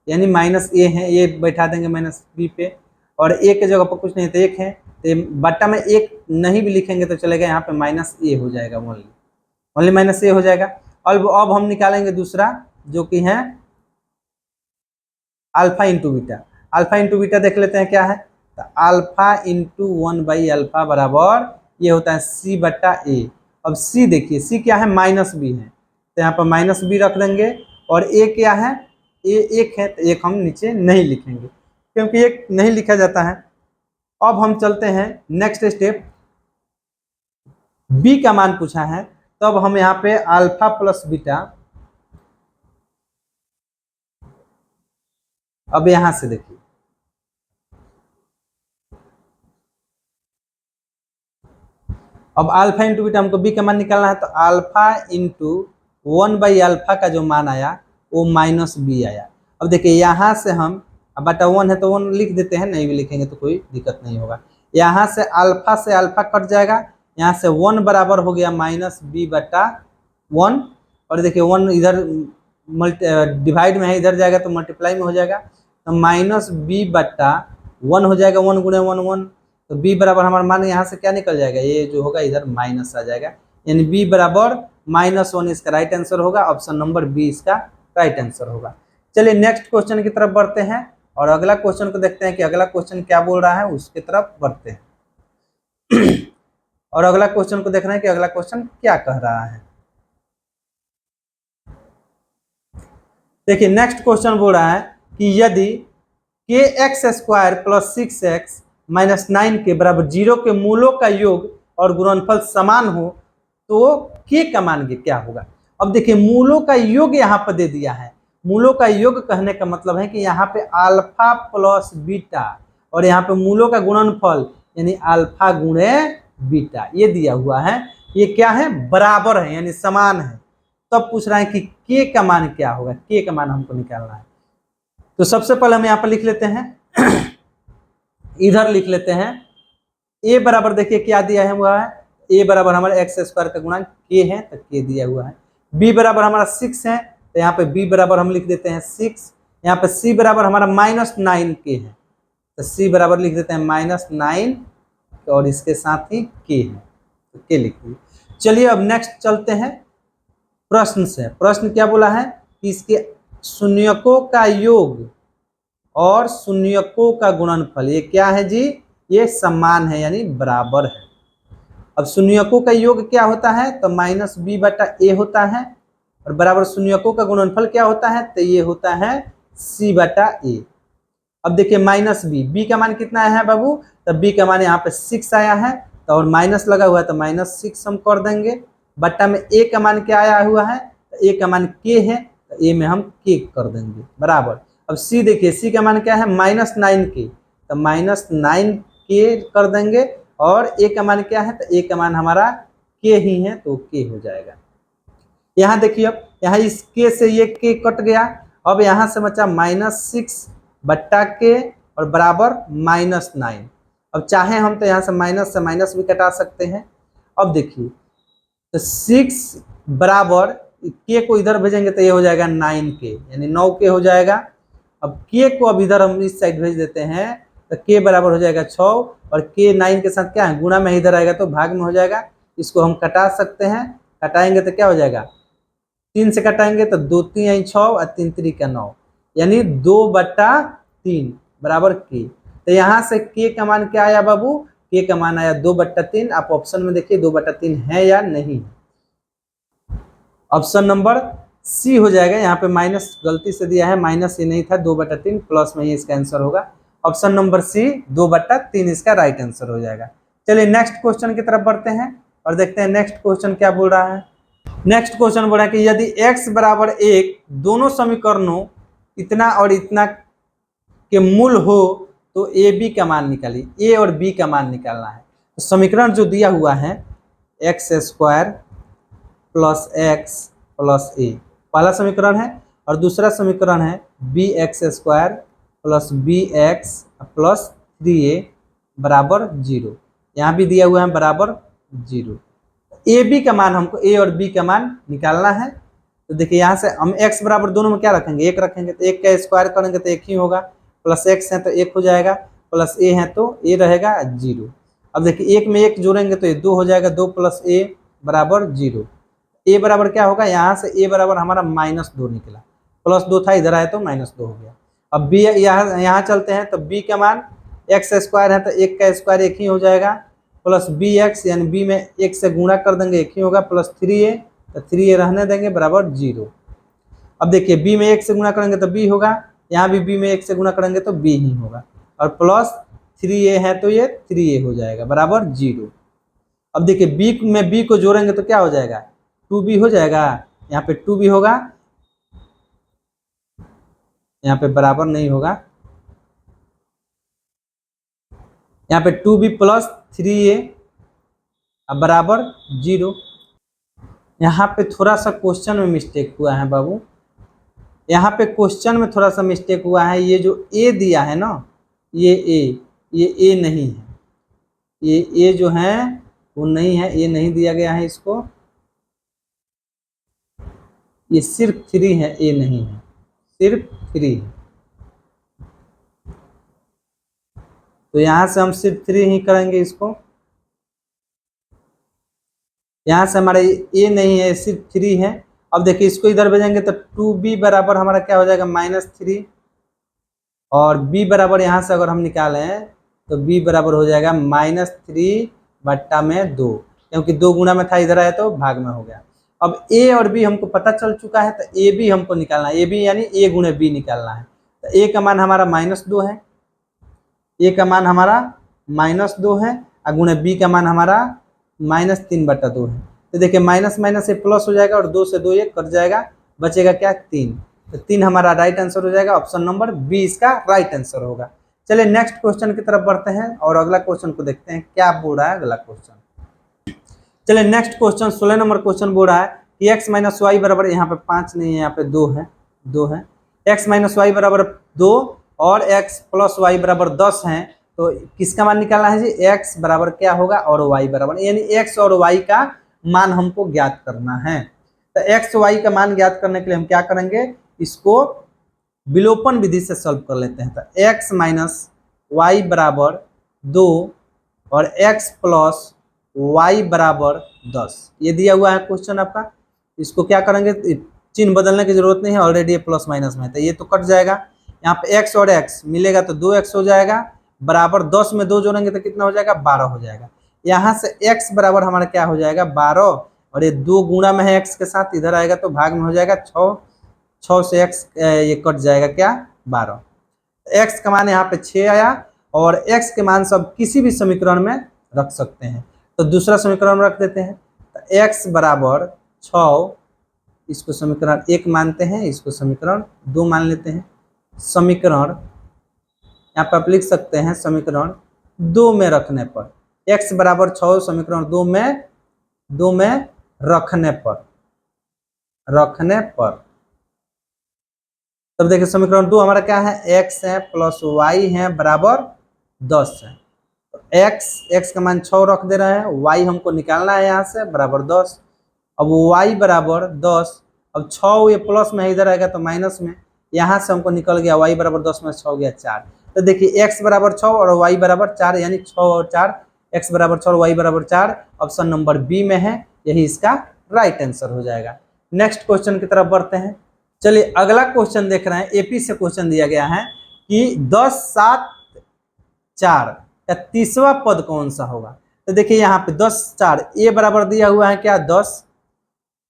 यानी माइनस ए है, ये बैठा देंगे माइनस बी पे, और ए के जगह पर कुछ नहीं तो एक है, तो बट्टा में एक नहीं भी लिखेंगे तो चलेगा, यहाँ पे माइनस ए हो जाएगा, ओनली माइनस ए हो जाएगा। अब हम निकालेंगे दूसरा जो कि है alpha into beta. Alpha into beta देख लेते हैं क्या है, तो अल्फा इंटू 1/अल्फा बराबर ये होता है सी बट्टा ए। अब सी देखिए, सी क्या है, माइनस बी है, तो यहाँ पर माइनस बी रख देंगे, और ए क्या है, ए एक है, तो एक हम नीचे नहीं लिखेंगे क्योंकि एक नहीं लिखा जाता है। अब हम चलते हैं नेक्स्ट स्टेप, बी का मान पूछा है, तो अब हम यहाँ पे अल्फा प्लस बीटा, अब यहां से देखिए अब अल्फा इंटू बीटा हमको बी का मान निकालना है, तो अल्फा इंटू 1/अल्फा का जो मान आया वो माइनस बी आया। अब देखिए यहाँ से हम, अब बटा 1 है तो 1 लिख देते हैं, नहीं भी लिखेंगे तो कोई दिक्कत नहीं होगा। यहाँ से अल्फा कट जाएगा, यहाँ से 1 बराबर हो गया माइनस बी बटा 1, और देखिए 1 इधर डिवाइड में है, इधर जाएगा तो मल्टीप्लाई में हो जाएगा, तो माइनस बी बटा 1 हो जाएगा, 1 गुणे 1 1, तो b बराबर हमारा मान यहाँ से क्या निकल जाएगा, ये जो होगा इधर माइनस आ जाएगा, यानी b बराबर -1 इसका राइट आंसर होगा, ऑप्शन नंबर बी इसका राइट आंसर होगा। चलिए नेक्स्ट क्वेश्चन की तरफ बढ़ते हैं और अगला क्वेश्चन को देखते हैं कि अगला क्वेश्चन क्या बोल रहा है, उसकी तरफ बढ़ते हैं और अगला क्वेश्चन को देख रहे हैं कि अगला क्वेश्चन क्या कह रहा है। देखिए नेक्स्ट क्वेश्चन बोल रहा है कि यदि kx² + 6x - 9 के बराबर 0 के मूलों का योग और गुणनफल समान हो तो k का मान क्या होगा। अब देखिए मूलों का योग यहाँ पर दे दिया है, मूलों का योग कहने का मतलब है कि यहाँ पे अल्फा प्लस बीटा और यहाँ पे मूलों का गुणनफल यानी अल्फा गुणे बीटा ये दिया हुआ है, ये क्या है, बराबर है यानी समान है। तब पूछ रहा है कि k का मान क्या होगा, k का मान हमको निकालना है। तो सबसे पहले हम यहाँ पर लिख लेते हैं इधर लिख लेते हैं a बराबर, देखिए क्या दिया है हुआ है, a बराबर हमारे x² का गुणांक k है तो k दिया हुआ है। b बराबर हमारा 6 है तो यहाँ पे b बराबर हम लिख देते हैं 6। यहाँ पे c बराबर हमारा -9k है तो c बराबर लिख देते हैं -9 और इसके साथ ही k है तो k लिख दिए। चलिए अब नेक्स्ट चलते हैं प्रश्न से। प्रश्न क्या बोला है कि इसके शून्यकों का योग और शून्यकों का गुणनफल ये क्या है जी, ये समान है यानी बराबर है। अब शून्यकों का योग क्या होता है तो -b बटा a होता है और बराबर शून्यकों का गुणनफल क्या होता है तो ये होता है c बटा a। अब देखिए -b का मान कितना है बाबू, तो b का मान यहाँ पे 6 आया है तो और माइनस लगा हुआ है तो -6 हम कर देंगे। बट्टा में a का मान क्या आया हुआ है तो a का मान k है तो a में हम k कर देंगे बराबर। अब c देखिए, c का मान क्या है -9k तो -9k कर देंगे और a का मान क्या है तो a का मान हमारा k ही है तो k हो जाएगा। यहाँ देखिए अब यहाँ इस k से ये k कट गया, अब यहाँ से बचा -6 बट्टा k और बराबर -9। अब चाहे हम तो यहाँ से माइनस भी कटा सकते हैं। अब देखिए तो 6 बराबर k को इधर भेजेंगे तो ये हो जाएगा 9k यानी 9k हो जाएगा। अब k को अब इधर हम इस साइड भेज देते हैं तो k बराबर हो जाएगा 6 और k 9 के साथ क्या है गुणा में इधर आएगा तो भाग में हो जाएगा। इसको हम कटा सकते हैं, कटाएंगे तो क्या हो जाएगा 3 से कटाएंगे तो 2 3 6 और 3 3 का 9 यानी 2/3 बराबर k। तो यहाँ से k का मान क्या आया बाबू, k का मान आया 2/3। आप ऑप्शन में देखिए 2/3 है या नहीं। ऑप्शन नंबर सी हो जाएगा, यहाँ पे माइनस गलती से दिया है, माइनस ये नहीं था 2/3 प्लस में ही इसका आंसर होगा। ऑप्शन नंबर सी 2/3 इसका राइट आंसर हो जाएगा। चलिए नेक्स्ट क्वेश्चन की तरफ बढ़ते हैं और देखते हैं नेक्स्ट क्वेश्चन क्या बोल रहा है। नेक्स्ट क्वेश्चन बोल रहा है कि यदि x बराबर 1 दोनों समीकरणों इतना और इतना के मूल हो तो ए बी का मान निकालिए, ए और बी का मान निकालना है। तो समीकरण जो दिया हुआ है x² + x + a पहला समीकरण है और दूसरा समीकरण है bx² + bx + 3a बराबर 0। यहाँ भी दिया हुआ है बराबर 0। ए बी का मान हमको, ए और बी का मान निकालना है। तो देखिए यहाँ से हम x बराबर दोनों में क्या रखेंगे, एक रखेंगे, तो एक का स्क्वायर करेंगे तो एक ही होगा, प्लस x है तो एक हो जाएगा, प्लस a है तो a रहेगा 0। अब देखिए एक में एक जोड़ेंगे तो ये 2 हो जाएगा, 2 प्लस a बराबर 0। a बराबर क्या होगा, यहाँ से a बराबर हमारा -2 निकला, +2 था इधर आया तो -2 हो गया। अब b यहाँ चलते हैं तो b का मान x स्क्वायर है तो एक का स्क्वायर एक ही हो जाएगा, प्लस bx यानी b में एक से गुणा कर देंगे एक ही होगा, प्लस 3a तो 3a रहने देंगे बराबर 0। अब देखिए b में 1 से गुणा करेंगे तो b होगा, यहाँ भी b में 1 से गुणा करेंगे तो b ही होगा, और प्लस 3a है तो ये 3a हो जाएगा बराबर 0। अब देखिए b में b को जोड़ेंगे तो क्या हो जाएगा, 2b हो जाएगा, यहाँ पे 2b होगा, यहाँ पे बराबर नहीं होगा, यहाँ पे 2b प्लस 3a अब बराबर 0। यहाँ पे थोड़ा सा क्वेश्चन में मिस्टेक हुआ है बाबू, यहाँ पे क्वेश्चन में थोड़ा सा मिस्टेक हुआ है। ये जो ए दिया है ना, ये ए नहीं है, ये जो है वो नहीं है, ये नहीं दिया गया है इसको, ये सिर्फ 3 है, ए नहीं है, सिर्फ 3 है। तो यहाँ से हम सिर्फ 3 ही करेंगे इसको, यहाँ से हमारा ए नहीं है, सिर्फ 3 है। अब देखिए इसको इधर भेजेंगे तो 2b बराबर हमारा क्या हो जाएगा -3, और b बराबर यहाँ से अगर हम निकालें तो b बराबर हो जाएगा -3/2, क्योंकि 2 गुना में था इधर आया तो भाग में हो गया। अब a और b हमको पता चल चुका है तो ए बी हमको निकालना है, ए बी यानी a गुणे b निकालना है। तो a का मान हमारा -2 है, a का मान हमारा -2 है, और गुणे b का मान हमारा -3/2 है। तो देखिए माइनस माइनस से प्लस हो जाएगा और 2 से 2 ये कट जाएगा, बचेगा क्या 3। तो 3 हमारा राइट आंसर हो जाएगा, ऑप्शन नंबर बी इसका राइट आंसर होगा। चलिए नेक्स्ट क्वेश्चन की तरफ बढ़ते हैं और अगला क्वेश्चन को देखते हैं क्या बोल रहा है अगला क्वेश्चन। चलिए नेक्स्ट क्वेश्चन 16 नंबर क्वेश्चन बोल रहा है कि x माइनस वाई बराबर, यहाँ पे 5 नहीं है, यहाँ पे 2 है, 2 है, x माइनस वाई बराबर 2 और x प्लस वाई बराबर 10 है। तो किसका मान निकालना है जी, x बराबर क्या होगा और y बराबर, यानी x और y का मान हमको ज्ञात करना है। तो x y का मान ज्ञात करने के लिए हम क्या करेंगे, इसको विलोपन विधि से सॉल्व कर लेते हैं। तो x माइनस वाई बराबर 2 और x प्लस वाई बराबर 10, ये दिया हुआ है क्वेश्चन आपका। इसको क्या करेंगे, चिन्ह बदलने की जरूरत नहीं है, ऑलरेडी ये प्लस माइनस में है, तो ये तो कट जाएगा। यहाँ पे x और x मिलेगा तो 2x हो जाएगा, बराबर 10 में 2 जोड़ेंगे तो कितना हो जाएगा, 12 हो जाएगा। यहाँ से x बराबर हमारा क्या हो जाएगा 12, और ये 2 गुणा में है x के साथ, इधर आएगा तो भाग में हो जाएगा 6, 6 से x ये कट जाएगा क्या 12। x का मान यहाँ पे 6 आया, और x के मान सब किसी भी समीकरण में रख सकते हैं। तो दूसरा समीकरण में रख देते हैं, तो x बराबर 6, इसको समीकरण 1 मानते हैं, इसको समीकरण 2 मान लेते हैं। समीकरण यहाँ पे आप लिख सकते हैं समीकरण 2 में रखने पर x बराबर 6 समीकरण 2 में रखने पर तब देखिए समीकरण 2 हमारा क्या है, x है प्लस y है बराबर 10 है। तो x का मान 6 रख दे रहे हैं, y हमको निकालना है यहाँ से बराबर 10। अब y बराबर 10, अब 6 ये प्लस में है, इधर आएगा तो माइनस में, यहाँ से हमको निकल गया y बराबर 10 में 6 हो गया 4। तो देखिए x बराबर 6 और y बराबर 4, यानी 6 और 4, x बराबर 6 और y बराबर 4, ऑप्शन नंबर बी में है, यही इसका राइट आंसर हो जाएगा। नेक्स्ट क्वेश्चन की तरफ बढ़ते हैं। चलिए अगला क्वेश्चन देख रहे हैं, एपी से क्वेश्चन दिया गया है कि 10, 7, 4 का तीसरा पद कौन सा होगा। तो देखिए यहाँ पे 10, 4, ए बराबर दिया हुआ है क्या 10,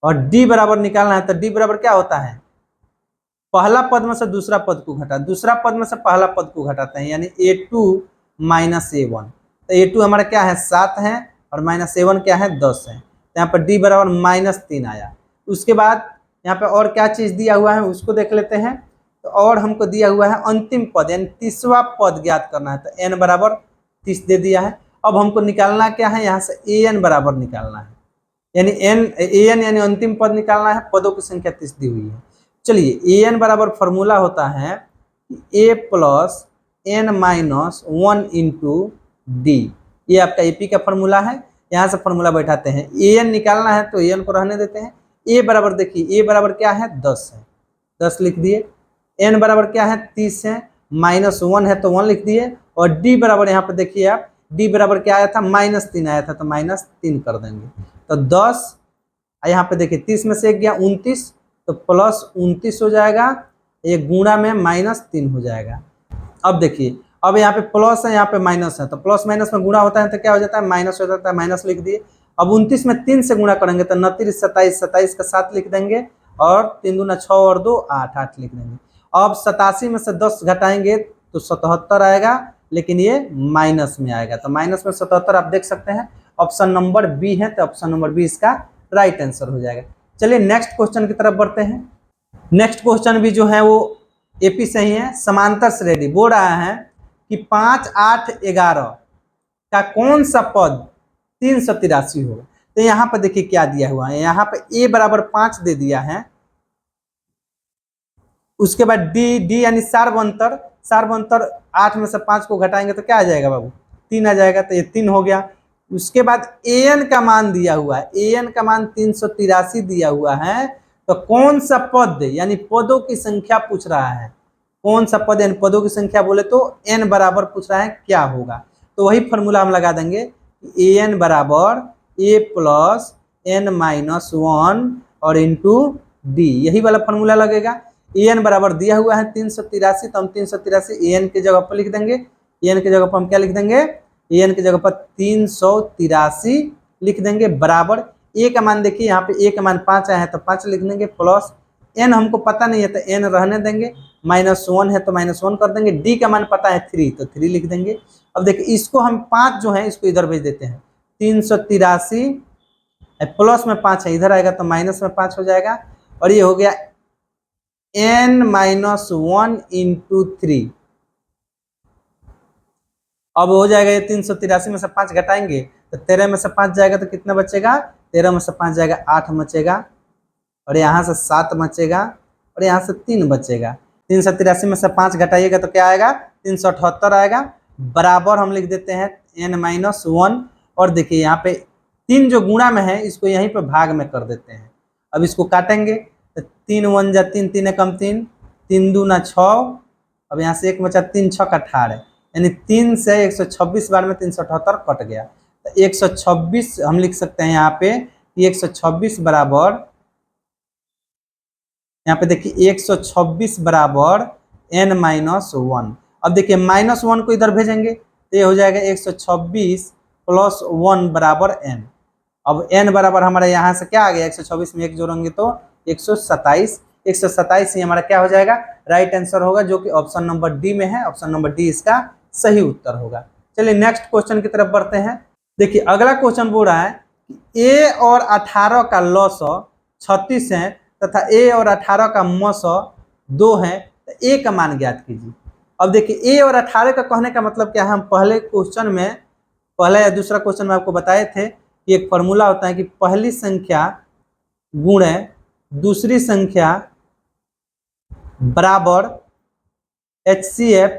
और डी बराबर निकालना है। तो डी बराबर क्या होता है, पहला पद में से दूसरा पद को घटा, दूसरा पद में से पहला पद को घटाते हैं, यानी a2 माइनस a1। तो a2 हमारा क्या है 7 है, और माइनस a1 क्या है 10 है। तो यहाँ पर d बराबर -3 आया। उसके बाद यहाँ पे और क्या चीज़ दिया हुआ है उसको देख लेते हैं। तो और हमको दिया हुआ है अंतिम पद, यानी तीसरा पद ज्ञात करना है। तो n बराबर 30 दे दिया है। अब हमको निकालना क्या है, यहाँ से an बराबर निकालना है, यानी an यानी अंतिम पद निकालना है, पदों की संख्या 30 दी हुई है। चलिए an बराबर फॉर्मूला होता है a + n - 1 × d, ये आपका एपी का फॉर्मूला है। यहाँ से फॉर्मूला बैठाते हैं। ए एन निकालना है तो ए एन को रहने देते हैं। ए बराबर देखिए, ए बराबर क्या है 10 है, 10 लिख दिए। एन बराबर क्या है 30 है, -1 है तो 1 लिख दिए। और डी बराबर यहाँ पे देखिए आप, डी बराबर क्या आया था -3 आया था तो -3 कर देंगे। तो 10 यहाँ पे देखिए 30 में से 1 गया 29 तो +29 हो जाएगा, ये गुणा में -3 हो जाएगा। अब देखिए, अब यहाँ पे प्लस है यहाँ पे माइनस है, तो प्लस माइनस में गुणा होता है तो क्या हो जाता है माइनस हो जाता है, माइनस लिख दिए। अब 29 में 3 से गुणा करेंगे तो 29 27, 27 का 7 लिख देंगे और 3 दूना 6 और 2 8, 8 लिख देंगे। अब 87 में से 10 घटाएंगे तो 77 आएगा, लेकिन ये माइनस में आएगा, तो माइनस में 77 आप देख सकते हैं। ऑप्शन नंबर बी है, तो ऑप्शन नंबर बी इसका राइट आंसर हो जाएगा। चलिए नेक्स्ट क्वेश्चन की तरफ बढ़ते हैं। नेक्स्ट क्वेश्चन भी जो है वो एपी से ही है, समांतर श्रेणी। बोल रहा है कि 5, 8, 11 का कौन सा पद 383 होगा। तो यहाँ पर देखिए क्या दिया हुआ है, यहाँ पे a बराबर 5 दे दिया है, उसके बाद डी यानी सार्वंतर 8 में से 5 को घटाएंगे तो क्या आ जाएगा बाबू 3 आ जाएगा, तो ये 3 हो गया। उसके बाद an का मान दिया हुआ है, an का मान 383 दिया हुआ है, तो कौन सा पद यानी पदों की संख्या पूछ रहा है, कौन सा पद यानी पदों की संख्या बोले तो n बराबर पूछ रहा है क्या होगा। तो वही फॉर्मूला हम लगा देंगे, an बराबर a प्लस n-1 और इंटू डी, यही वाला फॉर्मूला लगेगा। an बराबर दिया हुआ है 383, तो हम 383 an की जगह पर लिख देंगे, an की जगह पर हम क्या लिख देंगे, an की जगह पर 383 लिख देंगे, बराबर a का मान देखिए यहाँ पे a का मान 5 आया है तो 5 लिख देंगे, प्लस n हमको पता नहीं है तो n रहने देंगे, -1 है तो -1 कर देंगे, d का मान पता है 3 तो 3 लिख देंगे। अब देखिए इसको हम 5 जो है इसको इधर भेज देते हैं, 383 प्लस में 5 है इधर आएगा तो माइनस में 5 हो जाएगा, और ये हो गया n-1 इंटू 3। अब हो जाएगा ये 383 में से 5 घटाएंगे तो 13 में से 5 जाएगा तो कितना बचेगा, 13 में से 5 जाएगा 8 बचेगा, और यहाँ से 7 बचेगा, और यहाँ से 3 बचेगा। 383 में से 5 घटाइएगा तो क्या आएगा 378 आएगा, बराबर हम लिख देते हैं n-1। और देखिए यहाँ पे 3 जो गुणा में है इसको यहीं पे भाग में कर देते हैं। अब इसको काटेंगे तो 3 1 जा 3, 3 एकम 3, 3 दूना 6, अब यहाँ से 1 बचा, 3 6 का 18, यानी 3 से 126 बार में 378 कट गया, तो 126 हम लिख सकते हैं यहाँ पे, 126 बराबर, यहाँ पे देखिए 126 बराबर n-1। अब देखिए -1 को इधर भेजेंगे तो ये हो जाएगा 126 + 1 बराबर n। अब n बराबर हमारा यहाँ से क्या आ गया, 126 में 1 जोड़ेंगे तो 127, 127 ही हमारा क्या हो जाएगा राइट आंसर होगा, जो कि ऑप्शन नंबर डी में है। ऑप्शन नंबर डी इसका सही उत्तर होगा। चलिए नेक्स्ट क्वेश्चन की तरफ बढ़ते हैं। देखिए अगला क्वेश्चन बोल रहा है कि a और 18 का लॉ 36 है तथा a और 18 का म 2 है, तो a का मान ज्ञात कीजिए। अब देखिए a और 18 का कहने का मतलब क्या है, हम पहले क्वेश्चन में, पहला या दूसरा क्वेश्चन में आपको बताए थे कि एक फॉर्मूला होता है कि पहली संख्या गुणे दूसरी संख्या बराबर HCF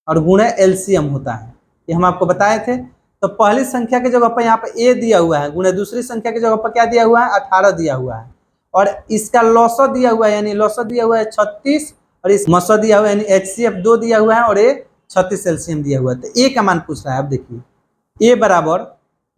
और गुणे LCM होता है, ये हम आपको बताए थे। तो पहली संख्या की जगह पर यहाँ पर a दिया हुआ है, गुणे दूसरी संख्या की जगह पर क्या दिया हुआ है 18 दिया हुआ है, और इसका लॉस दिया हुआ है, यानी लॉस दिया हुआ है 36, और इस मसो दिया हुआ है यानी HCF 2 दिया हुआ है, और ये 36 LCM दिया हुआ है। तो a का मान पूछ रहा है। अब देखिए a बराबर,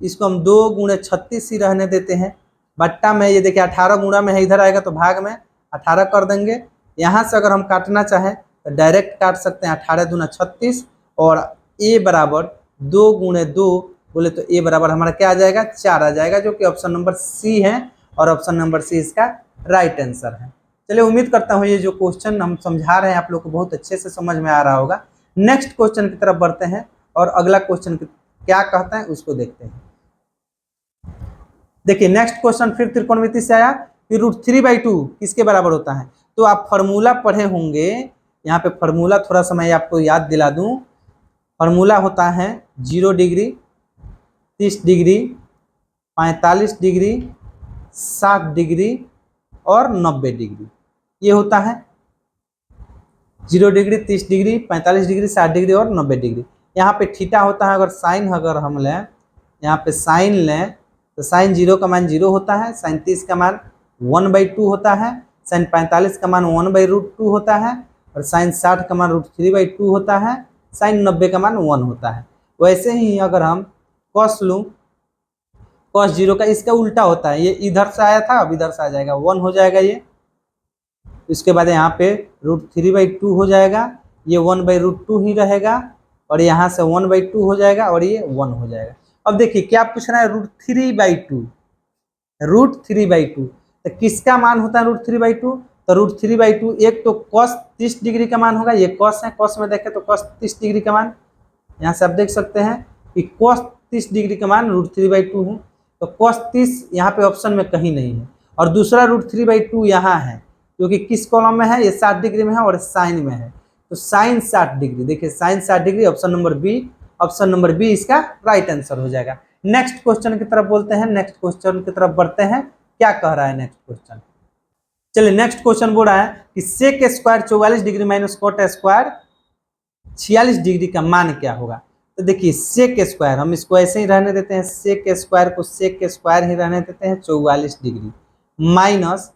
इसको हम 2 गुणे 36 ही रहने देते हैं, बट्टा में ये देखिए 18 गुणा में है इधर आएगा तो भाग में 18 कर देंगे। यहाँ से अगर हम काटना चाहें तो डायरेक्ट काट सकते हैं, 18 दूना 36, और a बराबर 2 गुणे 2 बोले तो a बराबर हमारा क्या आ जाएगा 4 आ जाएगा, जो कि ऑप्शन नंबर सी है, और ऑप्शन नंबर सी इसका राइट आंसर है। चलिए उम्मीद करता हूँ ये जो क्वेश्चन हम समझा रहे हैं आप लोग को बहुत अच्छे से समझ में आ रहा होगा। नेक्स्ट क्वेश्चन की तरफ बढ़ते हैं और अगला क्वेश्चन क्या कहता है उसको देखते हैं। देखिए नेक्स्ट क्वेश्चन फिर त्रिकोणमिति से आया कि √3/2 किसके बराबर होता है। तो आप फॉर्मूला पढ़े होंगे, यहाँ पे फॉर्मूला थोड़ा सा मैं आपको याद दिला दूं। फॉर्मूला होता है 0 डिग्री, 30 डिग्री, 45 डिग्री, 60 डिग्री और 90 डिग्री। ये होता है 0 डिग्री, 30 डिग्री, 45 डिग्री, 60 डिग्री और 90 डिग्री। यहाँ पे थीटा होता है, अगर साइन अगर हम लें यहाँ पे साइन लें तो साइन 0 का मान 0 होता है, साइन 30 का मान 1/2 होता है, साइन 45 का मान 1/√2 होता है, और साइन 60 का मान √3/2 होता है, साइन 90 का मान 1 होता है। वैसे ही अगर हम कॉस लूँ, कॉस 0 का इसका उल्टा होता है, ये इधर से आया था अब इधर से आ जाएगा, 1 हो जाएगा ये। इसके बाद यहाँ पे √3/2 हो जाएगा, ये 1/√2 ही रहेगा, और यहाँ से 1/2 हो जाएगा और ये 1 हो जाएगा। अब देखिए क्या पूछ रहा है, √3/2, √3/2 तो किसका मान होता है √3/2? तो √3/2 एक तो cos 30 डिग्री का मान होगा, ये cos है, cos में देखें तो cos 30 डिग्री का मान, यहाँ से आप देख सकते हैं कि cos 30 डिग्री का मान √3/2 है। तो cos 30 यहाँ पे ऑप्शन में कहीं नहीं है, और दूसरा √3/2 यहाँ है, जो कि किस कॉलम में है, ये 60 डिग्री में है और साइन में है, तो साइन 60 डिग्री, देखिए sine 60 degree, option number B, option number B इसका राइट आंसर हो जाएगा। नेक्स्ट क्वेश्चन की तरफ बोलते हैं, नेक्स्ट क्वेश्चन की तरफ बढ़ते हैं, क्या कह रहा है नेक्स्ट क्वेश्चन। चलिए नेक्स्ट क्वेश्चन बोल रहा है कि sec square 44 degree minus cot square 46 degree का मान क्या होगा। तो देखिए सेक स्क्वायर हम इसको ऐसे ही रहने देते हैं, सेक स्क्वायर को सेक स्क्वायर ही रहने देते हैं 44 डिग्री, माइनस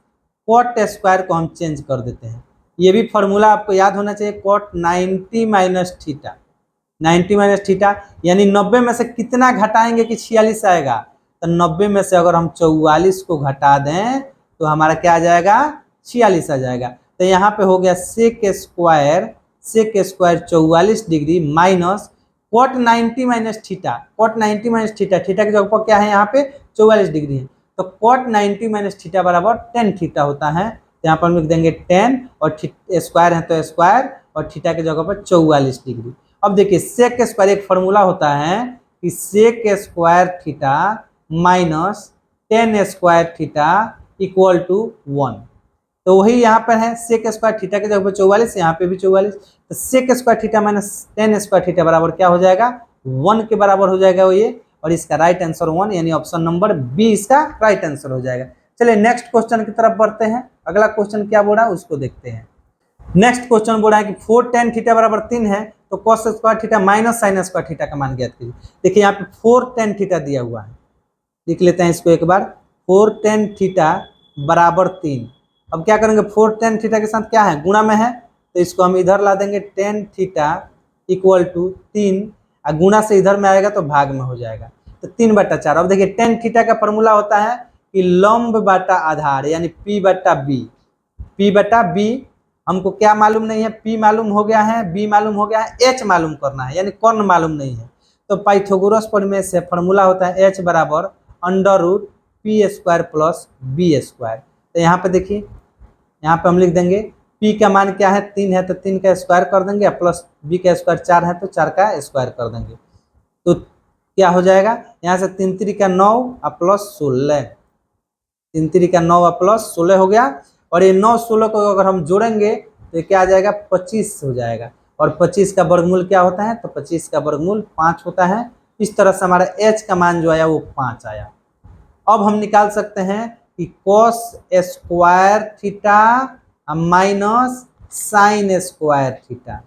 कॉट स्क्वायर को हम चेंज कर देते हैं। ये भी फॉर्मूला आपको याद होना चाहिए, cot 90 minus theta, 90 minus theta यानी 90 में से कितना घटाएंगे कि 46 आएगा। तो 90 में से अगर हम 44 को घटा दें तो हमारा क्या आ जाएगा, 46 आ जाएगा। तो यहाँ पे हो गया sec square 44 degree minus cot 90 minus theta, cot 90 minus theta, theta की जगह पर क्या है यहाँ पे 44 डिग्री है, तो कॉट 90 माइनस थीटा बराबर tan थीटा होता है। तो यहाँ पर हम लिख देंगे 10 और स्क्वायर है तो स्क्वायर और थीटा की जगह पर 44 डिग्री। अब देखिए सेक स्क्वायर एक फॉर्मूला होता है कि sec square theta minus tan square theta equal to 1, तो वही यहाँ पर है, सेक स्क्वायर थीटा की जगह पर 44, यहाँ पे भी 44, तो sec square theta minus tan square theta बराबर क्या हो जाएगा, 1 के बराबर हो जाएगा वो ये, और इसका राइट आंसर 1 यानी ऑप्शन नंबर बी इसका राइट आंसर हो जाएगा। चलिए नेक्स्ट क्वेश्चन की तरफ बढ़ते हैं, अगला क्वेश्चन क्या बोल रहा है उसको देखते हैं। नेक्स्ट क्वेश्चन बोल रहा है कि 4 tan थीटा बराबर 3 है, तो cos square theta minus sine square theta का मान ज्ञात कीजिए। देखिए यहाँ पे 4 tan थीटा दिया हुआ है, लिख लेते हैं इसको एक बार, 4 tan थीटा बराबर 3। अब क्या करेंगे, 4 tan थीटा के साथ क्या है, गुणा में है, तो इसको हम इधर ला देंगे, tan थीटा इक्वल टू 3, और गुणा से इधर में आएगा तो भाग में हो जाएगा, तो 3/4। अब देखिए tan थीटा का फॉर्मूला होता है कि लंब बटा आधार यानी P/B, P/B हमको क्या मालूम नहीं है, P मालूम हो गया है, B मालूम हो गया है, H मालूम करना है यानी कौन मालूम नहीं है। तो पाइथागोरस प्रमेय से फॉर्मूला होता है H बराबर √P² प्लस B²। तो यहाँ पे देखिए, यहाँ पे हम लिख देंगे P का मान क्या है, 3 है तो 3 का स्क्वायर कर देंगे, प्लस B का स्क्वायर 4 है तो 4 का स्क्वायर कर देंगे, तो क्या हो जाएगा, यहाँ से 3 3 का 9 और प्लस 16, 3 3 का 9 और प्लस 16 हो गया, और ये 9 16 को अगर हम जोड़ेंगे तो क्या आ जाएगा, 25 हो जाएगा, और 25 का वर्गमूल क्या होता है, तो 25 का वर्गमूल 5 होता है। इस तरह से हमारा H का मान जो आया वो 5 आया। अब हम निकाल सकते हैं कि cos square theta minus sine square theta.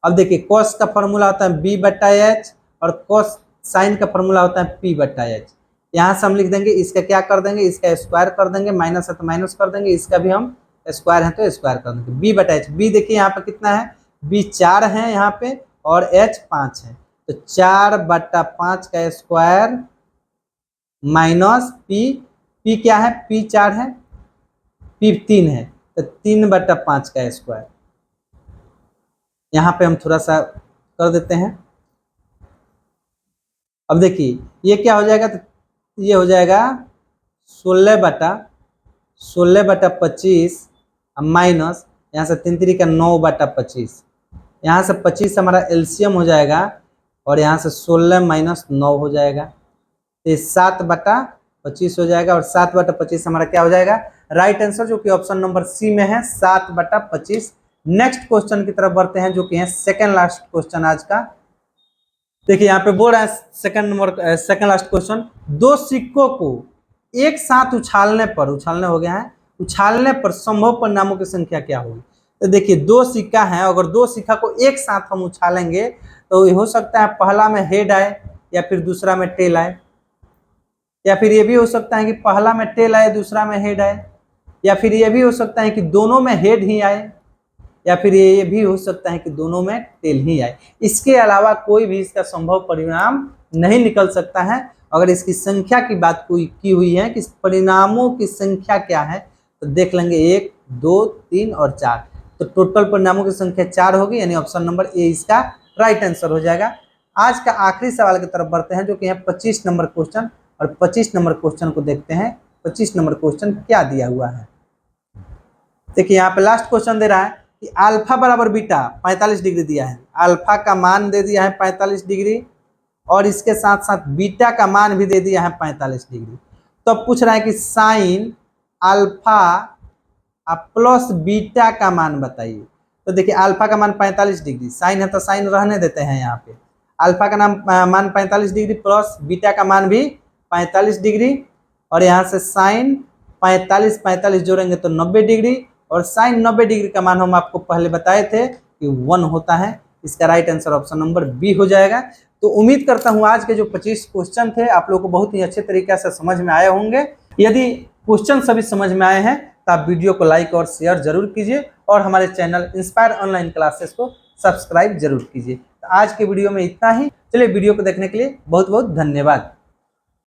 अब देखिए कॉस का फॉर्मूला होता है B/H और कॉस साइन का फॉर्मूला होता है P/H। यहाँ से हम लिख देंगे, इसका क्या कर देंगे, इसका स्क्वायर कर देंगे, माइनस है तो माइनस कर देंगे, इसका भी हम स्क्वायर है तो स्क्वायर कर देंगे। B/H, B देखिए यहाँ पे कितना है, B 4 है यहाँ पे और H 5 है, तो 4/5 का स्क्वायर माइनस P क्या है, P 4 है, P 3 है, तो 3/5 का स्क्वायर। यहाँ पे हम थोड़ा सा कर देते हैं। अब देखिए ये क्या हो जाएगा, तो ये हो जाएगा 16/25 माइनस यहाँ से 3 3 का 9/25, यहाँ से 25 हमारा एलसीएम हो जाएगा, और यहाँ से 16 माइनस 9 हो जाएगा, तो 7/25 हो जाएगा, और 7/25 हमारा क्या हो जाएगा, राइट आंसर, जो कि ऑप्शन नंबर सी में है 7/25। नेक्स्ट क्वेश्चन की तरफ बढ़ते हैं, जो कि है सेकंड लास्ट क्वेश्चन आज का। देखिए यहाँ पे बोल रहा है सेकंड लास्ट क्वेश्चन, 2 सिक्कों को एक साथ उछालने पर संभव परिणामों की संख्या क्या होगी। तो देखिए 2 सिक्का है, अगर 2 सिक्का को एक साथ हम उछालेंगे तो ये हो सकता है पहला में हेड आए, या फिर दूसरा में टेल आए, या फिर ये भी हो सकता है कि पहला में टेल आए दूसरा में हेड आए, या फिर ये भी हो सकता है कि दोनों में हेड ही आए, या फिर ये भी हो सकता है कि दोनों में टेल ही आए। इसके अलावा कोई भी इसका संभव परिणाम नहीं निकल सकता है। अगर इसकी संख्या की बात कोई की हुई है कि परिणामों की संख्या क्या है, तो देख लेंगे 1, 2, 3 और 4, तो टोटल परिणामों की संख्या 4 होगी, यानी ऑप्शन नंबर ए इसका राइट आंसर हो जाएगा। आज का आखिरी सवाल की तरफ बढ़ते हैं, जो कि है 25 नंबर क्वेश्चन, और 25 नंबर क्वेश्चन को देखते हैं 25 नंबर क्वेश्चन क्या दिया हुआ है। देखिए यहाँ पे लास्ट क्वेश्चन दे रहा है कि अल्फा बराबर बीटा 45 डिग्री दिया है, अल्फा का मान दे दिया है 45 डिग्री, और इसके साथ साथ बीटा का मान भी दे दिया है 45 डिग्री। तो अब पूछ रहा है कि साइन अल्फा प्लस बीटा का मान बताइए। तो देखिए अल्फा का मान 45 डिग्री, साइन है तो साइन रहने देते हैं यहाँ पे, अल्फा का मान 45 डिग्री प्लस बीटा का मान भी 45 डिग्री, और यहाँ से साइन 45 जोड़ेंगे तो 90 डिग्री, और साइन 90 डिग्री का मान हम आपको पहले बताए थे कि 1 होता है। इसका right answer option number B हो जाएगा। तो उम्मीद करता हूँ आज के जो 25 क्वेश्चन थे आप लोगों को बहुत ही अच्छे तरीके से समझ में आए होंगे। यदि क्वेश्चन सभी समझ में आए हैं तो आप वीडियो को लाइक और शेयर जरूर कीजिए, और हमारे चैनल इंस्पायर ऑनलाइन क्लासेस को सब्सक्राइब जरूर कीजिए। तो आज के वीडियो में इतना ही। चलिए, वीडियो को देखने के लिए बहुत बहुत धन्यवाद।